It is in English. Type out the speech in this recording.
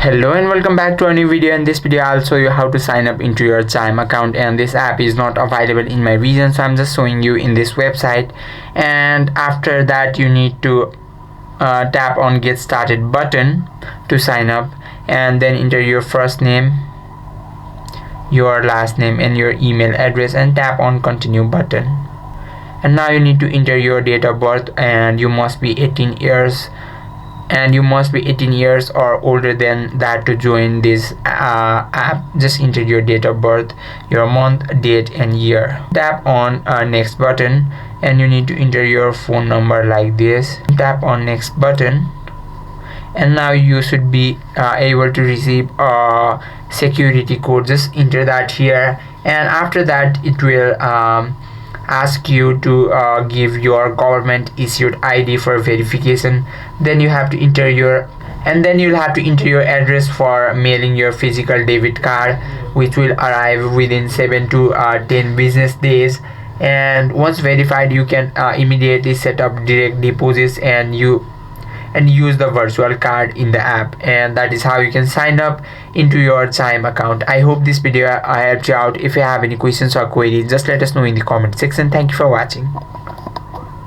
Hello and welcome back to a new video. In this video I'll show you how to sign up into your Chime account, and this app is not available in my region, so I'm just showing you in this website. And after that you need to tap on get started button to sign up, and then enter your first name, your last name and your email address and tap on continue button. And now you need to enter your date of birth, and you must be 18 years or older than that to join this app. Just enter your date of birth, your month, date and year. Tap on next button, and you need to enter your phone number like this. Tap on next button, and now you should be able to receive a security code. Just enter that here, and after that it will ask you to give your government issued ID for verification. Then you have to enter your address for mailing your physical debit card, which will arrive within 7 to 10 business days. And once verified, you can immediately set up direct deposits and use the virtual card in the app. And that is how you can sign up into your Chime account. I hope this video helped you out. If you have any questions or queries, just let us know in the comment section. Thank you for watching.